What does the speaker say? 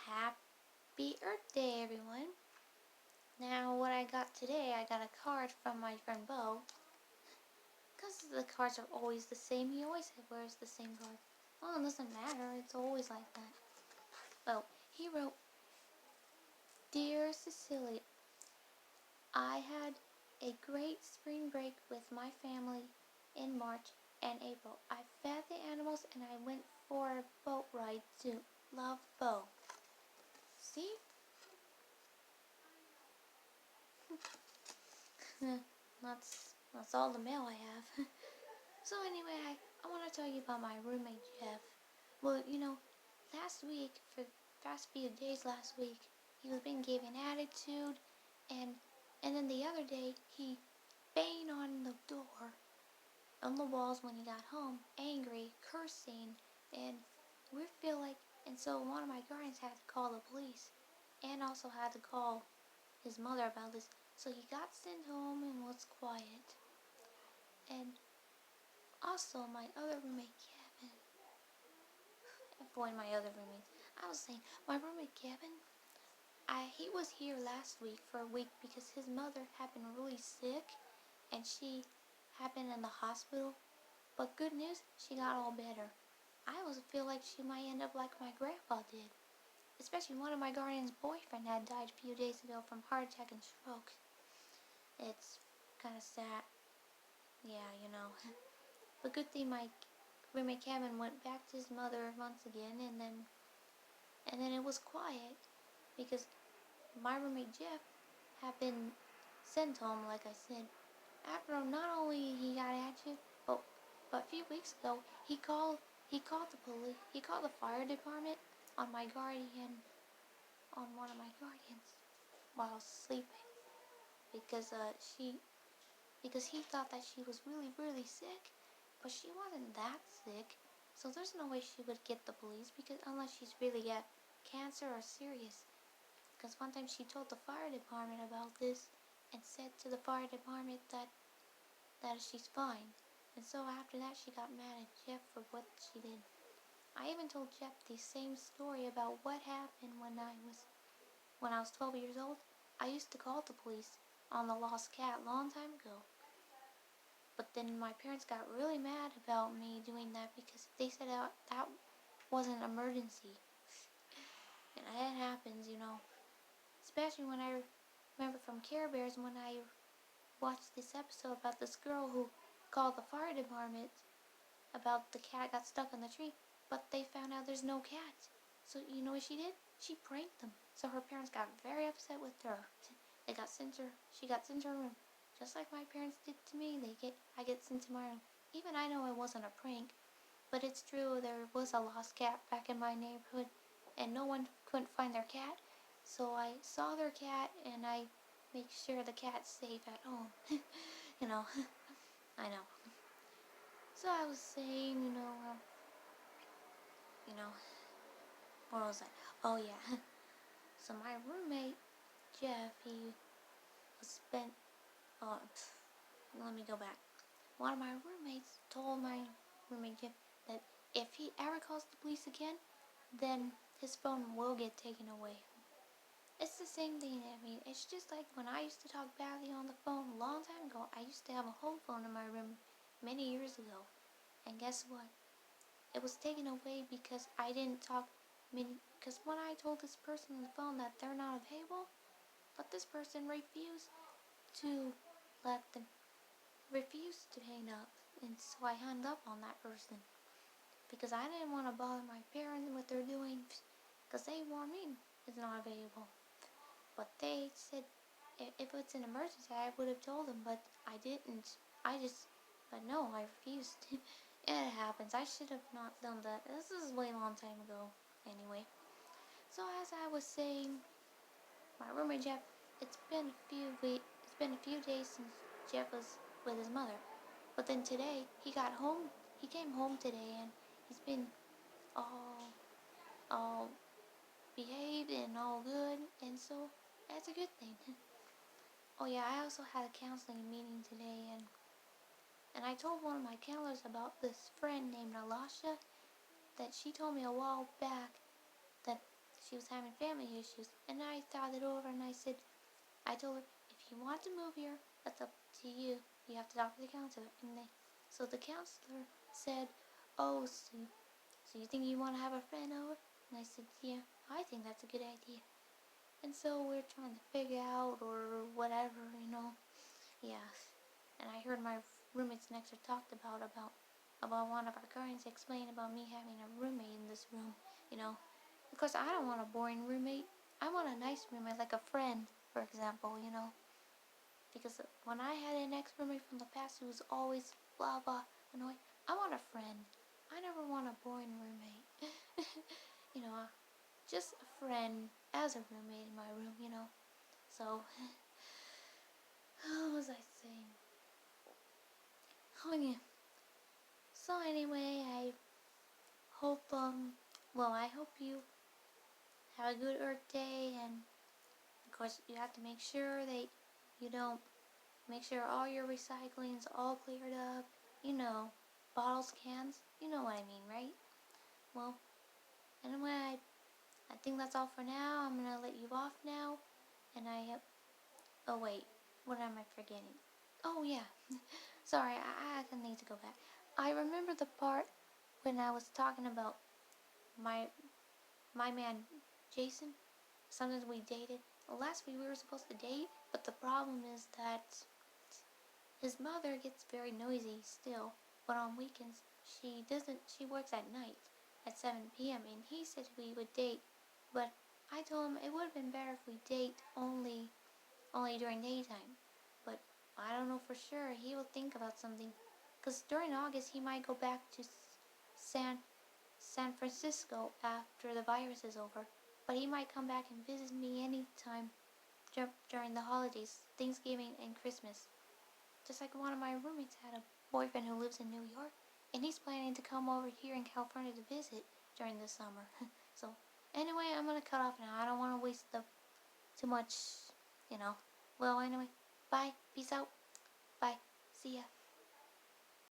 Happy Earth Day, everyone. Now, what I got today, I got a card from my friend Bo. Because the cards are always the same, he always wears the same card. Well, it doesn't matter, it's always like that. Oh, he wrote, Dear Cecilia, I had a great spring break with my family in March and April. I fed the animals and I went for a boat ride too. Love, Bo. See? that's all the mail I have. So anyway, I want to tell you about my roommate Jeff. Well, last week, for the past few days last week, he was been giving attitude, and then the other day he banged on the door, on the walls when he got home, angry, cursing, and we feel like, and so one of my guardians had to call the police, and also had to call his mother about this. So he got sent home and was quiet. And also my other roommate Kevin, avoid my other roommates. I was saying, my roommate Kevin, he was here last week for a week because his mother had been really sick and she had been in the hospital. But good news, she got all better. I always feel like she might end up like my grandpa did. Especially one of my guardian's boyfriend had died a few days ago from heart attack and stroke. It's kind of sad. Yeah, But good thing my roommate Kevin went back to his mother once again, and then it was quiet because my roommate Jeff had been sent home, like I said. After not only he got attitude, but a few weeks ago he called the police. He called the fire department on one of my guardians while sleeping because because he thought that she was really really sick, but she wasn't that sick. So there's no way she would get the police because unless she's really got cancer or serious. Because one time she told the fire department about this and said to the fire department that she's fine. And so after that she got mad at Jeff for what she did. I even told Jeff the same story about what happened when I was 12 years old. I used to call the police on the lost cat a long time ago. But then my parents got really mad about me doing that because they said that wasn't an emergency. And that happens, Especially when I remember from Care Bears when I watched this episode about this girl who called the fire department about the cat got stuck on the tree, but they found out there's no cat. So you know what she did? She pranked them. So her parents got very upset with her. She got sent to her room. Just like my parents did to me, I get sent to my room. Even I know it wasn't a prank, but it's true there was a lost cat back in my neighborhood, and no one couldn't find their cat. So I saw their cat, and I make sure the cat's safe at home. I know. So I was saying, you know, what was that? Oh yeah. So my roommate Jeff, he was spent. Oh, let me go back. One of my roommates told my roommate Jeff that if he ever calls the police again, then his phone will get taken away. It's the same thing. I mean, it's just like when I used to talk badly on the phone a long time ago. I used to have a home phone in my room many years ago. And guess what? It was taken away because I didn't talk because when I told this person on the phone that they're not available, but this person to let them, refused to hang up. And so I hung up on that person because I didn't want to bother my parents and what they're doing because they warned me it's not available. But they said if it's an emergency, I would have told them, but I didn't. But no, I refused. It happens. I should have not done that. This is way long time ago. Anyway, so as I was saying, my roommate Jeff, it's been a few days since Jeff was with his mother. But then today, he got home. He came home today, and he's been all behaved and all good, and so that's a good thing. Oh yeah, I also had a counseling meeting today, and I told one of my counselors about this friend named Alasha that she told me a while back that she was having family issues, and I thought it over, and I told her, if you want to move here, that's up to you. You have to talk to the counselor. So the counselor said, oh, so you think you want to have a friend over? And I said, yeah, I think that's a good idea. And so we're trying to figure out or whatever, Yeah. And I heard my roommates next door talked about one of our guardians explain about me having a roommate in this room, Because I don't want a boring roommate. I want a nice roommate, like a friend, for example. Because when I had an ex-roommate from the past who was always blah blah annoying, I want a friend. I never want a boring roommate. you know, just a friend as a roommate in my room. So, what was I saying? Oh yeah. So anyway, hope I hope you have a good Earth Day, and of course you have to make sure that you don't make sure all your recycling is all cleared up. Bottles, cans, you know what I mean, right? Well, anyway, I think that's all for now. I'm gonna let you off now, and oh wait, what am I forgetting? Oh yeah, sorry, I need to go back. I remember the part when I was talking about my my man Jason. Sometimes we dated. Last week we were supposed to date, but the problem is that his mother gets very noisy still. But on weekends she doesn't. She works at night at 7 p.m. and he said we would date, but I told him it would have been better if we date only during daytime. But I don't know for sure. He will think about something. Because during August he might go back to San San Francisco after the virus is over, but he might come back and visit me anytime during the holidays, Thanksgiving and Christmas. Just like one of my roommates had a boyfriend who lives in New York, and he's planning to come over here in California to visit during the summer. So anyway, I'm gonna cut off now. I don't want to waste too much, you know. Well, anyway, bye, peace out, bye, see ya.